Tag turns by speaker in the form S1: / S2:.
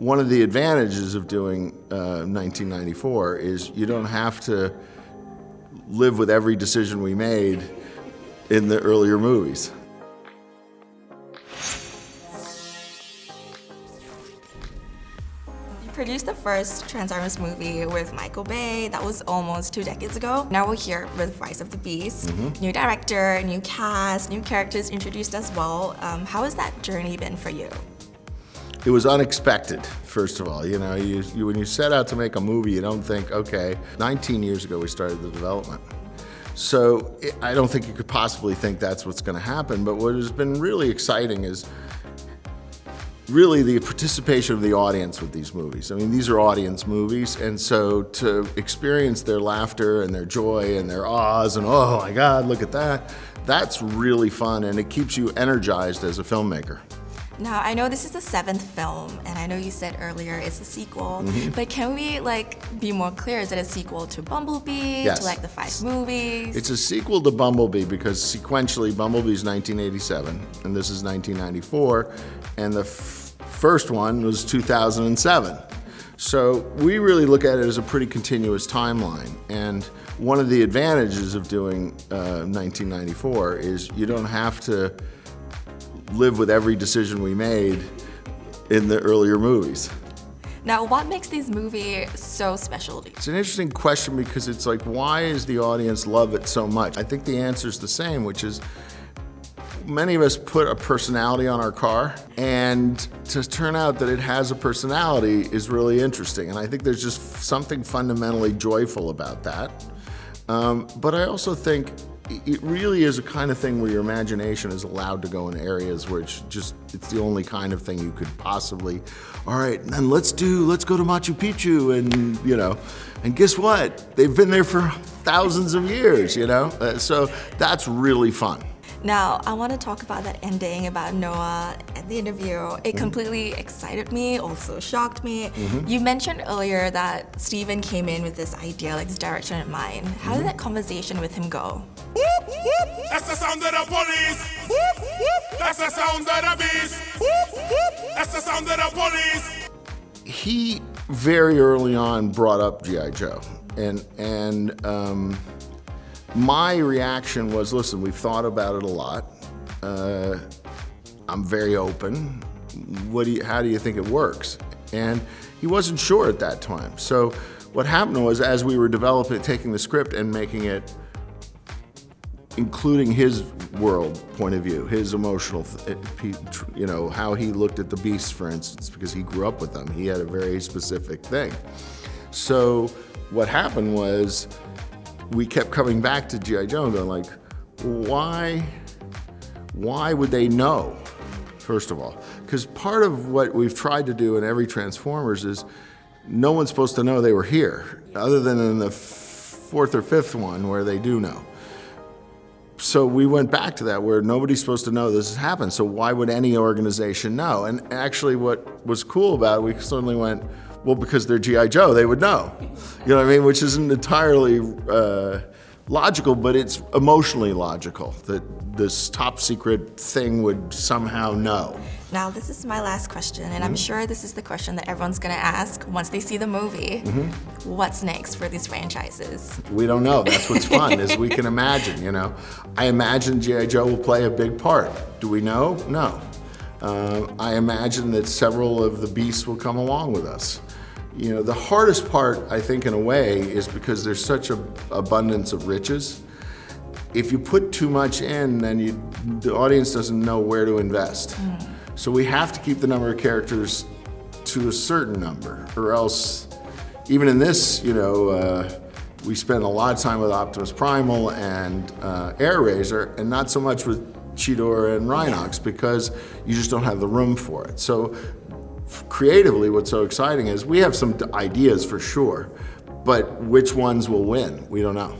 S1: one of the advantages of doing 1994 is you don't have to live with every decision we made in the earlier movies.
S2: You produced the first Transformers movie with Michael Bay. That was almost 2 decades ago. Now we're here with Rise of the Beast. New director, new cast, new characters introduced as well. How has that journey been for you?
S1: It was unexpected, first of all. You know, when you set out to make a movie, you don't think, okay, 19 years ago we started the development. So I don't think you could possibly think that's what's going to happen. But what has been really exciting is really the participation of the audience with these movies. I mean, these are audience movies, and so to experience their laughter and their joy and their ahs and, oh my God, look at that, that's really fun, and it keeps you energized as a filmmaker.
S2: Now, I know this is the 7th film, and I know you said earlier it's a sequel, but can we be more clear? Is it a sequel to Bumblebee,
S1: Yes.
S2: to the 5 movies?
S1: It's a sequel to Bumblebee because sequentially Bumblebee's 1987 and this is 1994, and the first one was 2007. So we really look at it as a pretty continuous timeline, and one of the advantages of doing 1994 is you don't have to live with every decision we made in the earlier movies.
S2: Now, what makes this movie so special to you?
S1: It's an interesting question because it's like, why does the audience love it so much? I think the answer is the same, which is many of us put a personality on our car, and to turn out that it has a personality is really interesting. And I think there's just something fundamentally joyful about that. But I also think it really is a kind of thing where your imagination is allowed to go in areas where it's the only kind of thing you could possibly, all right, and then let's go to Machu Picchu, and guess what? They've been there for thousands of years, so that's really fun.
S2: Now, I want to talk about that ending about Noah at the interview. It completely excited me, also shocked me. You mentioned earlier that Steven came in with this idea, this direction in mind. How did that conversation with him go?
S3: That's the sound of the police. That's the sound of the beast. That's the sound of the police.
S1: He very early on brought up G.I. Joe, and my reaction was, listen, we've thought about it a lot. I'm very open. How do you think it works? And he wasn't sure at that time. So what happened was, as we were taking the script and making it, including his world point of view, his emotional, how he looked at the beasts, for instance, because he grew up with them. He had a very specific thing. So what happened was, we kept coming back to G.I. Joe and going why would they know, first of all? Because part of what we've tried to do in every Transformers is no one's supposed to know they were here, other than in the 4th or 5th one where they do know. So we went back to that where nobody's supposed to know this has happened, so why would any organization know? And actually what was cool about it, we suddenly went, well, because they're G.I. Joe, they would know. You know what I mean? Which isn't entirely logical, but it's emotionally logical that this top secret thing would somehow know.
S2: Now, this is my last question, and I'm sure this is the question that everyone's going to ask once they see the movie. What's next for these franchises?
S1: We don't know. That's what's fun, is we can imagine, I imagine G.I. Joe will play a big part. Do we know? No. I imagine that several of the beasts will come along with us. The hardest part, I think, in a way, is because there's such an abundance of riches. If you put too much in, then the audience doesn't know where to invest. So we have to keep the number of characters to a certain number, or else, even in this, we spend a lot of time with Optimus Primal and Air Razor, and not so much with Cheetor and Rhinox, because you just don't have the room for it. So creatively, what's so exciting is we have some ideas for sure, but which ones will win, we don't know.